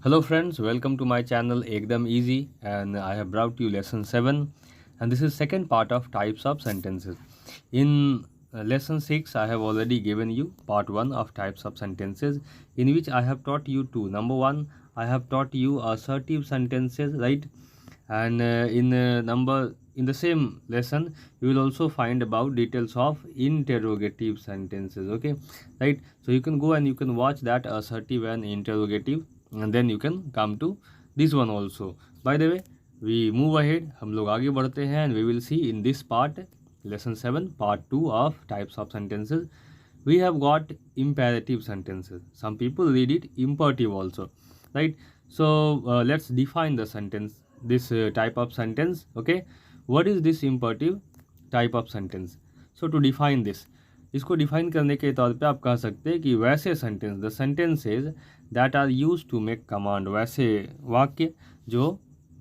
Hello friends, welcome to my channel Ekdam Easy, and I have brought you lesson 7, and this is second part of types of sentences. In lesson 6 I have already given you part 1 of types of sentences, in which I have taught you two. Number 1, I have taught you assertive sentences, right? And in the same lesson you will also find about details of interrogative sentences, okay, right? So you can go and you can watch that assertive and interrogative, and then you can come to this one also. By the way, we move ahead, हम लोग आगे बढ़ते हैं, and we will see in this part, lesson 7 part 2 of types of sentences, we have got imperative sentences. Some people read it imperative also, right? So let's define the sentence, this type of sentence, okay? What is this imperative type of sentence? So to define this, इसको define करने के तौर पे आप कह सकते हैं कि वैसे sentence, the sentences that are use to make command, वैसे वाक्य जो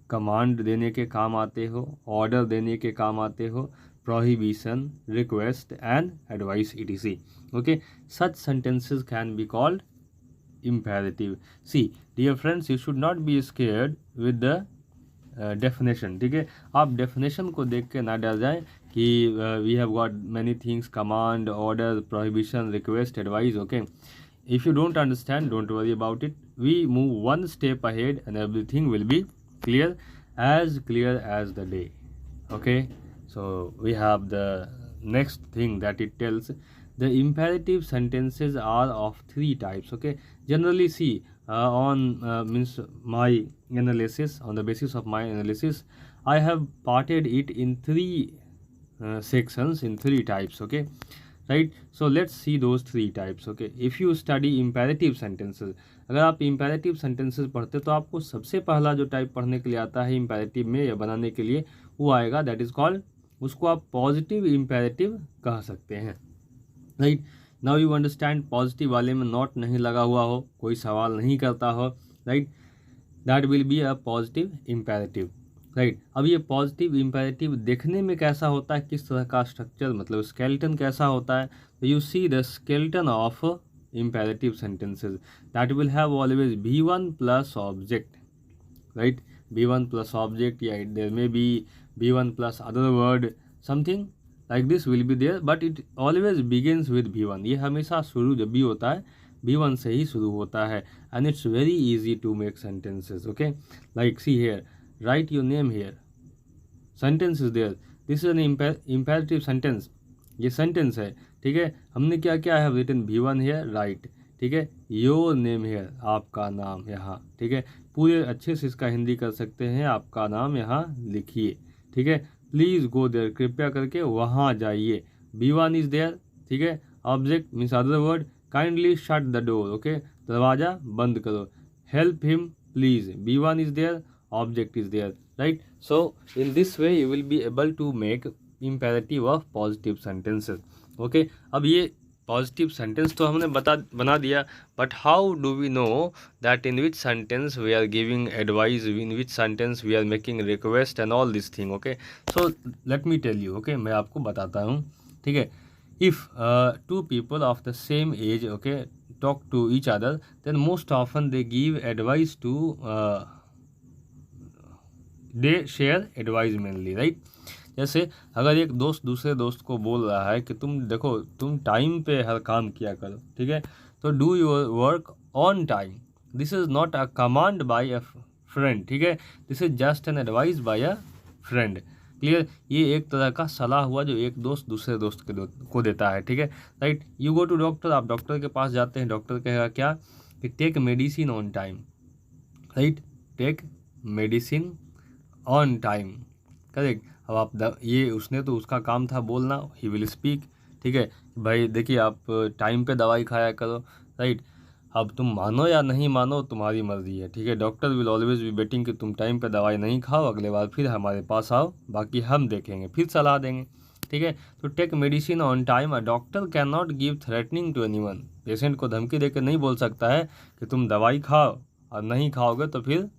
कमांड देने के काम आते हो, ऑर्डर देने के काम आते हो, prohibition, request and advice etc. Okay, such sentences can be called imperative. See dear friends, you should not be scared with the definition, ठीक है? आप डेफिनेशन को देख के ना डर जाएं कि we have got many things, command, order, prohibition, request, advice, okay? If you don't understand, don't worry about it, we move one step ahead and everything will be clear as the day, okay? So we have the next thing that it tells, the imperative sentences are of three types, okay? Generally, see, on means my analysis, on the basis of my analysis, I have parted it in three sections, in three types, okay, right? So let's see those three types, okay? If you study imperative sentences, अगर आप imperative sentences पढ़ते तो आपको सबसे पहला जो type पढ़ने के लिए आता है imperative में या बनाने के लिए, वो आएगा, that is called, उसको आप पॉजिटिव imperative कह सकते हैं, right? Now you understand, positive वाले में नॉट नहीं लगा हुआ हो, कोई सवाल नहीं करता हो, right? That will be a positive imperative, right? अब ये पॉजिटिव imperative देखने में कैसा होता है, किस तरह का स्ट्रक्चर, मतलब स्केलेटन कैसा होता है? तो you see the skeleton of imperative sentences that will have always B1 plus object, right? B1 plus object, yeah, there may be B1 plus other word, something like this will be there, but it always begins with B1. ये हमेशा शुरू जब भी होता है B1 से ही शुरू होता है, and it's very easy to make sentences, okay? Like see here, write your name here, sentence is there, this is an imperative sentence, ये सेंटेंस है, ठीक है? हमने क्या किया है, रिटन B1 है, राइट, ठीक है? योर नेम है, आपका नाम यहाँ, ठीक है? पूरे अच्छे से इसका हिंदी कर सकते हैं, आपका नाम यहाँ लिखिए, ठीक है? प्लीज़ गो देयर, कृपया करके वहाँ जाइए, B1 इज़ देयर, ठीक है? Object means other word, kindly shut the door, okay? दरवाज़ा बंद करो, help him please, B1 is there, object is there, right? So in this way you will be able to make imperative of positive sentences, okay? अब ये positive sentence तो हमने बना दिया, but how do we know that in which sentence we are giving advice, in which sentence we are making request and all this thing, okay? So let me tell you, okay? मैं आपको बताता हूँ, ठीक है? If two people of the same age, okay, talk to each other, then most often they give advice to, they share advice mainly, right? जैसे अगर एक दोस्त दूसरे दोस्त को बोल रहा है कि तुम देखो, तुम टाइम पे हर काम किया करो, ठीक है? तो do your work on time, this is not a command by a friend, ठीक है? This is just an advice by a friend, clear? ये एक तरह का सलाह हुआ जो एक दोस्त दूसरे दोस्त को देता है, ठीक है? Right? You go to doctor, आप डॉक्टर के पास जाते हैं, डॉक्टर कहेगा क्या कि take medicine on time, right? Take medicine on time, correct? अब आप ये उसने तो उसका काम था बोलना, ही विल स्पीक, ठीक है? भाई देखिए, आप टाइम पे दवाई खाया करो, राइट? अब तुम मानो या नहीं मानो, तुम्हारी मर्जी है, ठीक है? Doctor will always be betting कि तुम टाइम पे दवाई नहीं खाओ, अगले बार फिर हमारे पास आओ, बाकी हम देखेंगे, फिर सलाह देंगे, ठीक है? तो take medicine on time, a doctor can not give threatening to anyone, patient को धमकी देकर नहीं बोल सकता है कि तुम दवाई खाओ, और नहीं खाओगे तो फिर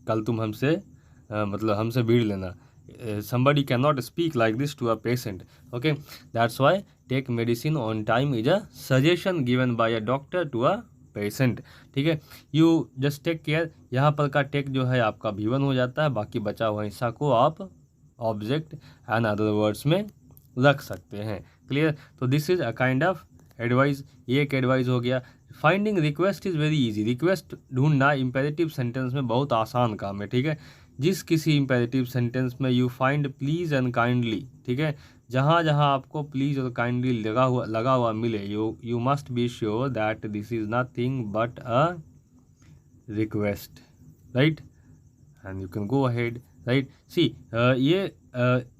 कल तुम हमसे मतलब हमसे भीड़ लेना. Somebody cannot speak like this to a patient. Okay, that's why take medicine on time is a suggestion given by a doctor to a patient, ठीक है। यू जस्ट टेक केयर, यहाँ पर का टेक जो है आपका V1 हो जाता है, बाकी बचा हुआ हिस्सा को आप ऑब्जेक्ट एंड अदर वर्ड्स में रख सकते हैं। क्लियर? तो this is a kind of advice, ये एक एडवाइस हो गया। Finding request is very easy, request ढूंढना इम्पेरेटिव सेंटेंस में बहुत आसान काम है, ठीक है। जिस किसी इम्पेरेटिव सेंटेंस में you find please and kindly, ठीक है, जहाँ जहाँ आपको प्लीज़ और काइंडली लगा हुआ मिले, you must be sure that this is nothing but a request, right, and you can go ahead, right. See ये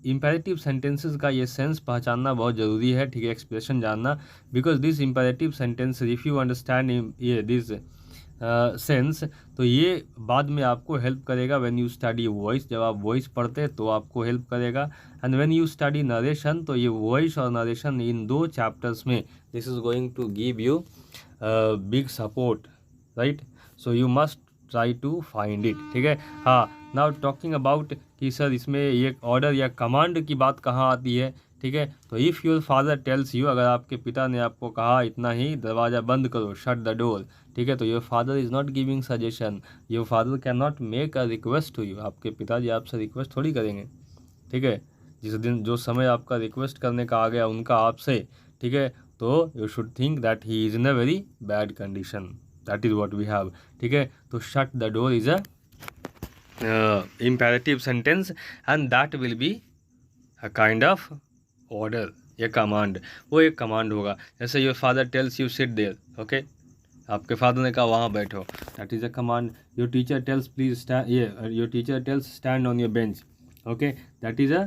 इम्पेरेटिव सेंटेंसेस का ये सेंस पहचानना बहुत ज़रूरी है, ठीक है, एक्सप्रेशन जानना, because this imperative sentence if you understand ये दिस सेंस, तो ये बाद में आपको हेल्प करेगा व्हेन यू स्टडी वॉइस, जब आप वॉइस पढ़ते तो आपको हेल्प करेगा, and when you study narration, तो ये वॉइस और नरेशन इन 2 चैप्टर्स में this is going to give you big support, right. So you must try to find it, ठीक है। हाँ, नाउ टॉकिंग अबाउट कि सर इसमें ये ऑर्डर या कमांड की बात कहाँ आती है, ठीक है। तो if your father tells you, अगर आपके पिता ने आपको कहा इतना ही दरवाज़ा बंद करो, शट द डोर, ठीक है, तो your father is not giving suggestion, your father can not make a request to you, आपके पिताजी आपसे रिक्वेस्ट थोड़ी करेंगे, ठीक है। जिस दिन जो समय आपका रिक्वेस्ट करने का आ गया उनका आपसे, ठीक है, तो you should think that he is in a very bad condition, that is what we have, ठीक है। तो shut the door is a imperative sentence and that will be a kind of order, ये command, वो एक command होगा। जैसे your father tells you sit there, okay, आपके father ने कहा वहाँ बैठो, that is a command. Your teacher tells please stand, ये your teacher tells stand on your bench, okay, that is a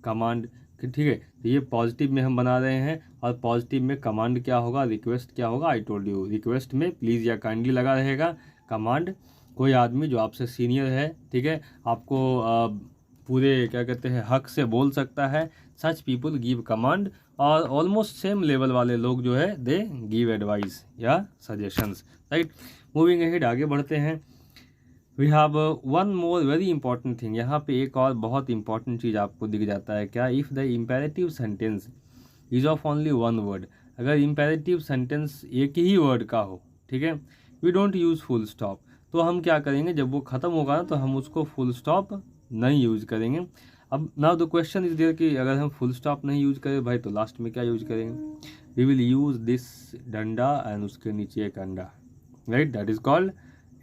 command, ठीक है। तो ये पॉजिटिव में हम बना रहे हैं, और पॉजिटिव में कमांड क्या होगा, रिक्वेस्ट क्या होगा, आई टोल्ड यू, रिक्वेस्ट में प्लीज़ या काइंडली लगा रहेगा, कमांड कोई आदमी जो आपसे सीनियर है, ठीक है, आपको पूरे क्या कहते हैं हक से बोल सकता है, सच पीपल गिव कमांड, और ऑलमोस्ट सेम लेवल वाले लोग जो है दे गिव एडवाइस या सजेशंस, राइट। मूविंग अहेड, आगे बढ़ते हैं। We have one more very important thing, यहाँ पे एक और बहुत इंपॉर्टेंट चीज़ आपको दिख जाता है, क्या, if the imperative sentence is of only one word, अगर इम्पेरेटिव सेंटेंस एक ही वर्ड का हो, ठीक है, we don't use full stop, तो हम क्या करेंगे, जब वो ख़त्म होगा ना तो हम उसको फुल स्टॉप नहीं यूज़ करेंगे। अब now the question is there कि अगर हम फुल स्टॉप नहीं यूज़ करें भाई, तो लास्ट में क्या यूज़ करेंगे, वी विल यूज़ दिस डंडा एंड उसके नीचे एक अंडा, right, that is called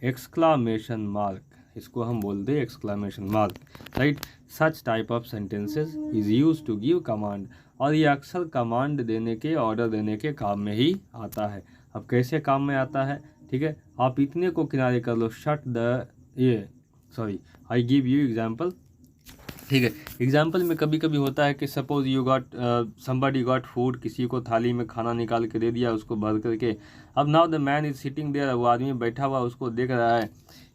exclamation mark, इसको हम बोलते हैं exclamation mark, right. Such type of sentences is use to give command, और ये अक्सर कमांड देने के, ऑर्डर देने के काम में ही आता है। अब कैसे काम में आता है, ठीक है, आप इतने को किनारे कर लो, शट द, ये sorry, I give you example, ठीक है। एग्जाम्पल में कभी कभी होता है कि suppose you got somebody got food, किसी को थाली में खाना निकाल के दे दिया उसको भर करके, अब now the man is sitting there, वो आदमी बैठा हुआ उसको देख रहा है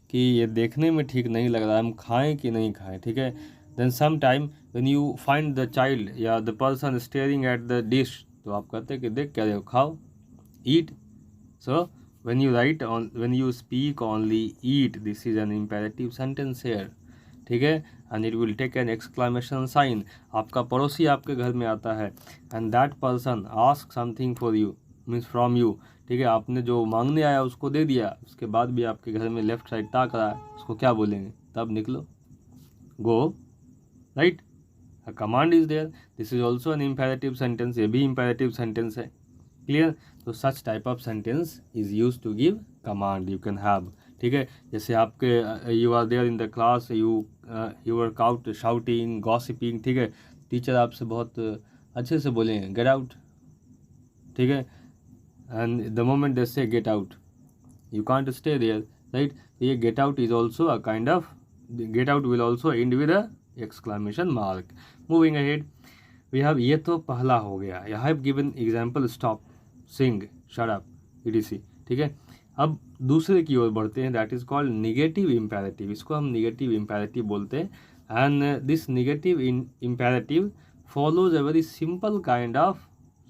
कि ये देखने में ठीक नहीं लग रहा है, हम खाएं कि नहीं खाएं, ठीक है। Then some time when you find the child या the person staring at the dish, तो आप कहते हैं कि देख क्या देखो, खाओ, ईट। सो when you write on, when you speak only eat, this is an imperative sentence here, ठीक है, and it will take an exclamation sign। आपका पड़ोसी आपके घर में आता है and that person ask something for you, means from you, ठीक है, आपने जो मांगने आया उसको दे दिया, उसके बाद भी आपके घर में लेफ्ट साइड ताक रहा है, उसको क्या बोलेंगे, तब निकलो, गो, right, a command is there, this is also an imperative sentence, ये भी imperative sentence है, क्लियर। तो such type of sentence is use to give command, you can have, ठीक है। जैसे आपके you are there in the class, you are out shouting gossiping, ठीक है, टीचर आपसे बहुत अच्छे से बोलेंगे गेट आउट, ठीक है, and the moment they say get out you can't stay there, right. ये get out is also a kind of, get out will also end with a exclamation mark. Moving ahead, we have, ये तो पहला हो गया, I have given example, stop, sing, shut up, etc, ठीक है। अब दूसरे की ओर बढ़ते हैं, that is called negative imperative, इसको हम निगेटिव इम्पेरेटिव बोलते हैं, and this negative imperative follows a very simple kind of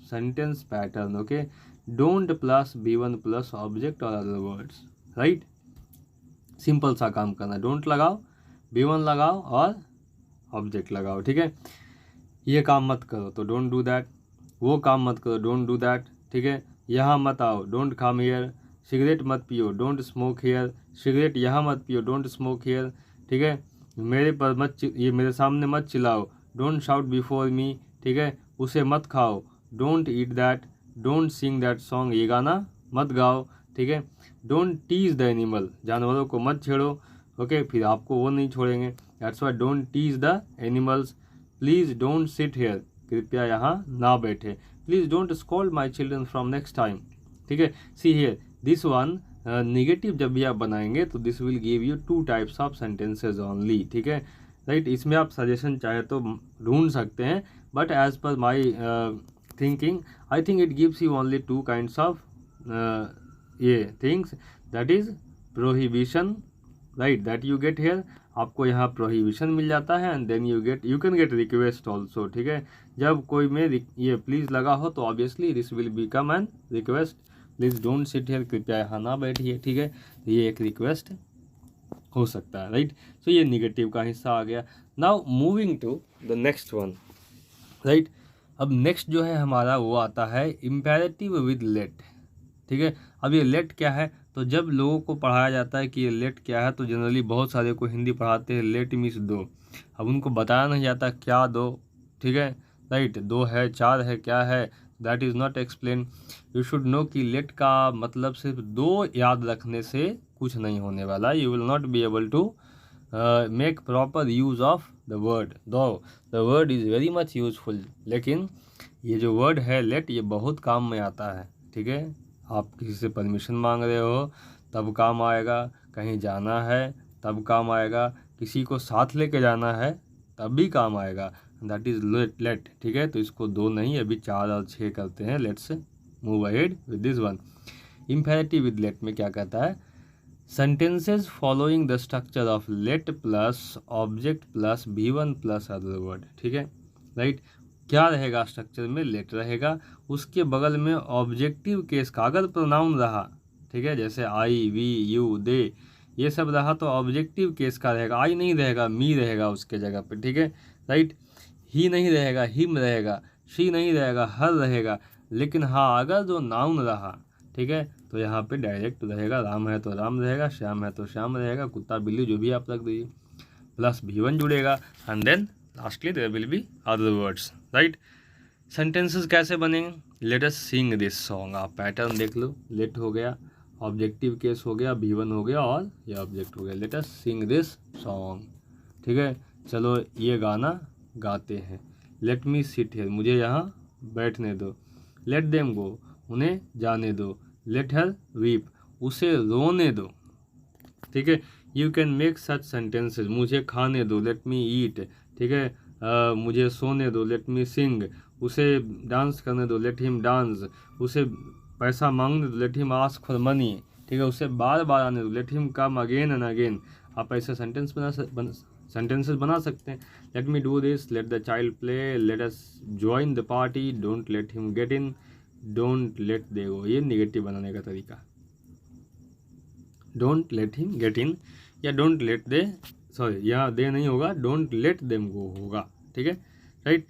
sentence pattern, okay, don't plus B1 plus object और अदर वर्ड्स, राइट, सिंपल सा काम करना, डोंट लगाओ, B1 लगाओ और ऑब्जेक्ट लगाओ, ठीक है। ये काम मत करो तो डोंट डू दैट, वो काम मत करो, डोंट डू दैट, ठीक है। यहाँ मत आओ, डोंट कम हियर, सिगरेट मत पियो, डोंट स्मोक हेयर, सिगरेट यहाँ मत पियो, डोंट स्मोक हेयर, ठीक है। मेरे पर ये मेरे सामने मत चिल्लाओ, डोंट शाउट बिफोर मी, ठीक है। उसे मत खाओ, don't eat that, don't sing that song, ये गाना मत गाओ, ठीक है। डोंट टीज द एनिमल, जानवरों को मत छेड़ो, ओके, फिर आपको वो नहीं छोड़ेंगे। That's why don't tease the animals. Please don't sit here, कृपया यहाँ ना बैठे। Please don't scold my children from next time, ठीक है। See here this one, negative जब भी आप बनाएंगे तो this will give you 2 types of sentences only, ठीक है, राइट। इसमें आप सजेशन चाहे तो ढूंढ सकते हैं, but as per my thinking I think it gives you only 2 kinds of ये things, that is prohibition, right, that you get here, आपको यहाँ प्रोहिबिशन मिल जाता है, and then you can get request also, ठीक है। जब कोई में ये प्लीज़ लगा हो तो obviously this will become an request, please don't sit here, कृपया यहाँ ना बैठिए, ठीक है, ये एक रिक्वेस्ट हो सकता है, राइट। सो ये निगेटिव का हिस्सा आ गया। Now moving to the next one, right. अब नेक्स्ट जो है हमारा वो आता है इम्पेरेटिव विद लेट, ठीक है। अब ये लेट क्या है, तो जब लोगों को पढ़ाया जाता है कि ये लेट क्या है, तो जनरली बहुत सारे को हिंदी पढ़ाते हैं लेट मीन्स दो, अब उनको बताया नहीं जाता क्या दो, ठीक है, राइट, 2 है 4 है क्या है, that is not explain. You should know कि लेट का मतलब सिर्फ 2 याद रखने से कुछ नहीं होने वाला, you will not be able to make proper use of the word, though the word is very much useful, लेकिन ये जो वर्ड है लेट ये बहुत काम में आता है, ठीक है। आप किसी से परमिशन मांग रहे हो तब काम आएगा, कहीं जाना है तब काम आएगा, किसी को साथ लेके जाना है तब भी काम आएगा, दैट इज़ लेट, ठीक है। तो इसको 2 नहीं, अभी 4 और 6 करते हैं। Let's move ahead with this one. Imperative with let में क्या कहता है, sentences following the structure of let plus object plus V1 plus other word, ठीक है, राइट। क्या रहेगा स्ट्रक्चर में, लेट रहेगा, उसके बगल में ऑब्जेक्टिव केस का अगर प्रोनाउन रहा, ठीक है, जैसे आई वी यू दे ये सब रहा तो ऑब्जेक्टिव केस का रहेगा, आई नहीं रहेगा, मी रहेगा उसके जगह पे, ठीक है, राइट। ही नहीं रहेगा, हिम रहेगा, शी नहीं रहेगा, हर रहेगा, लेकिन हाँ अगर जो नाउन रहा, ठीक है, तो यहाँ पे डायरेक्ट रहेगा, राम है तो राम रहेगा, श्याम है तो श्याम रहेगा, कुत्ता बिल्ली जो भी आप रख दीजिए, प्लस V1 जुड़ेगा, and then lastly there will be other words, right. Sentences कैसे बनेंगे, let us sing this song, आप पैटर्न देख लो, लेट हो गया, ऑब्जेक्टिव केस हो गया, V1 हो गया और ये ऑब्जेक्ट हो गया, late us sing this song, ठीक है, चलो ये गाना गाते हैं। लेट मी सिट हियर, मुझे यहाँ बैठने दो। लेट देम गो, उन्हें जाने दो। लेट हर वीप, उसे रोने दो, ठीक है। You can make such sentences, मुझे खाने दो, लेट मी ईट, ठीक है, मुझे सोने दो, लेट मी सिंग, उसे डांस करने दो, लेट हिम डांस, उसे पैसा मांगने दो, let him ask for money, ठीक है, उसे बार बार आने दो, let him come again and again. आप ऐसे सेंटेंसेस बना सकते हैं। Let me do this, let the child play, let us join the party, don't let him get in, don't let they go, ये निगेटिव बनाने का तरीका, don't let him get in या डोंट लेट दे, सॉरी यहाँ दे नहीं होगा, don't let them go होगा, ठीक है, राइट।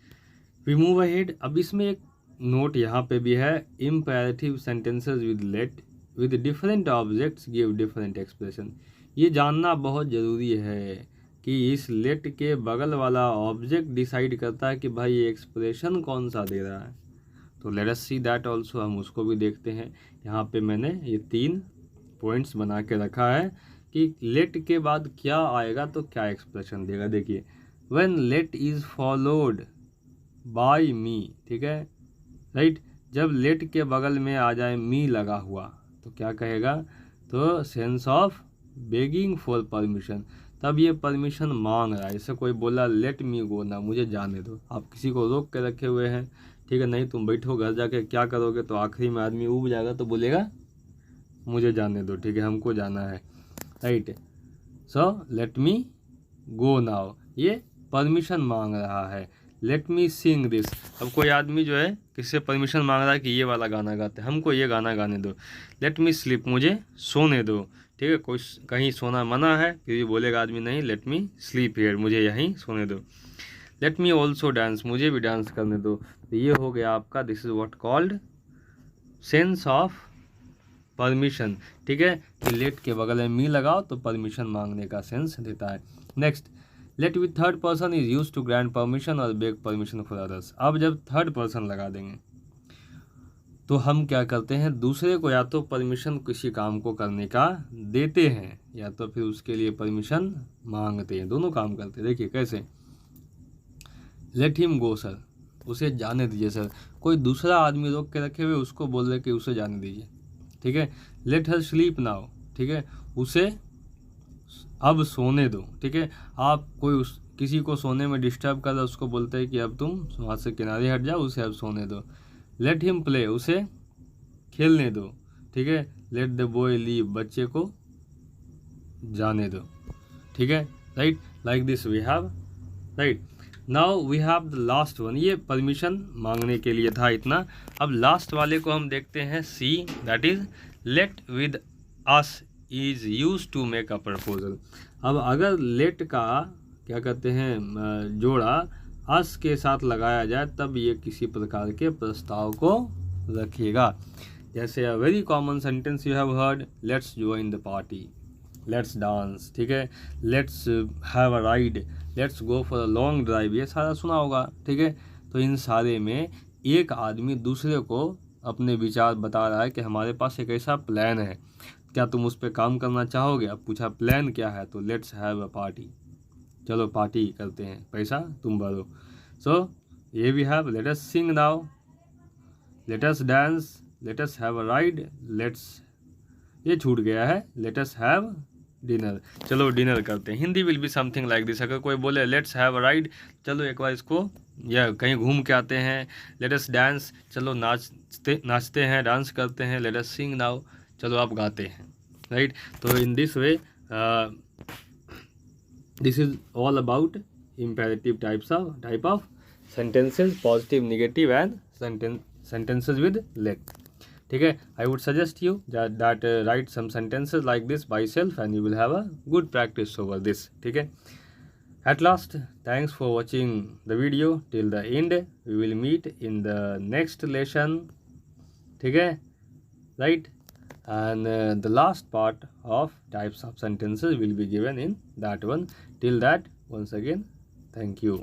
We move ahead. अब इसमें एक नोट यहाँ पे भी है, imperative sentences with let with different objects give different expression. ये जानना बहुत ज़रूरी है कि इस लेट के बगल वाला ऑब्जेक्ट डिसाइड करता है कि भाई ये एक्सप्रेशन कौन सा दे रहा है। तो let us see that also, हम उसको भी देखते हैं। यहाँ पे मैंने ये 3 पॉइंट्स बना के रखा है कि लेट के बाद क्या आएगा तो क्या एक्सप्रेशन देगा। देखिए, when let is followed by me, ठीक है, राइट। जब लेट के बगल में आ जाए मी लगा हुआ तो क्या कहेगा, तो sense of begging for permission, तब ये परमिशन मांग रहा है। जैसे कोई बोला लेट मी गो ना, मुझे जाने दो, आप किसी को रोक के रखे हुए हैं, ठीक है, नहीं तुम बैठो घर जाके क्या करोगे, तो आखिरी में आदमी ऊब जाएगा तो बोलेगा मुझे जाने दो, ठीक है, हमको जाना है, राइट। सो लेट मी गो नाउ, ये परमिशन मांग रहा है। लेट मी सिंग दिस, अब कोई आदमी जो है किससे परमिशन मांग रहा है कि ये वाला गाना गाते, हमको ये गाना गाने दो। लेट मी स्लीप, मुझे सोने दो, ठीक है, कोई कहीं सोना मना है फिर भी बोलेगा आदमी नहीं, लेट मी स्लीप हियर, मुझे यहीं सोने दो। लेट मी ऑल्सो डांस, मुझे भी डांस करने दो। तो ये हो गया आपका, this is what called sense of permission, ठीक है, कि लेट के बगल में मी लगाओ तो परमिशन मांगने का सेंस देता है। Next, let with third person is use to grant permission और बेग परमिशन फॉर अदर्स। अब जब थर्ड पर्सन लगा देंगे तो हम क्या करते हैं, दूसरे को या तो परमिशन किसी काम को करने का देते हैं या तो फिर उसके लिए परमिशन मांगते हैं, दोनों काम करते हैं। देखिए कैसे, लेट हिम गो सर, उसे जाने दीजिए सर। कोई दूसरा आदमी रोक के रखे हुए, उसको बोल रहे कि उसे जाने दीजिए, ठीक है। लेट हर स्लीप नाउ, ठीक है, उसे अब सोने दो, ठीक है। आप कोई किसी को सोने में डिस्टर्ब कर रहा है, उसको बोलते हैं कि अब तुम वहाँ से किनारे हट जाओ, उसे अब सोने दो। लेट हिम प्ले, उसे खेलने दो, ठीक है। लेट द बॉय लीव, बच्चे को जाने दो, ठीक है, right. Like this we have, right. Now we have the last one, ये परमिशन मांगने के लिए था इतना। अब लास्ट वाले को हम देखते हैं, see, that is let with us is use to make a proposal. अब अगर लेट का क्या कहते हैं जोड़ा अस के साथ लगाया जाए तब ये किसी प्रकार के प्रस्ताव को रखेगा। जैसे a very common sentence you have heard, let's join the party, let's dance, ठीक है, let's have a ride, let's go for a long drive, ये सारा सुना होगा, ठीक है। तो इन सारे में एक आदमी दूसरे को अपने विचार बता रहा है कि हमारे पास एक ऐसा प्लान है, क्या तुम उस पर काम करना चाहोगे। अब पूछा प्लान क्या है, तो लेट्स हैव अ पार्टी, चलो पार्टी करते हैं, पैसा तुम भरो। सो ये भी have, let us sing now, let us dance, let us have a ride, let's, ये छूट गया है, लेट अस हैव डिनर, चलो डिनर करते हैं। Hindi will be something like this. अगर कोई बोले लेट्स हैव अ राइड, चलो एक बार इसको या कहीं घूम के आते हैं। लेट अस डांस, चलो नाचते हैं, डांस करते हैं। लेट अस सिंग नाउ, चलो आप गाते हैं, राइट। तो इन this way this is all about imperative type of sentences, positive, negative and sentences with let, ठीक है। I would suggest you that write some sentences like this by self and you will have a good practice over this, ठीक है। At last, thanks for watching the video till the end. We will meet in the next lesson, ठीक है, right, and the last part of types of sentences will be given in that one. Till that, once again, thank you.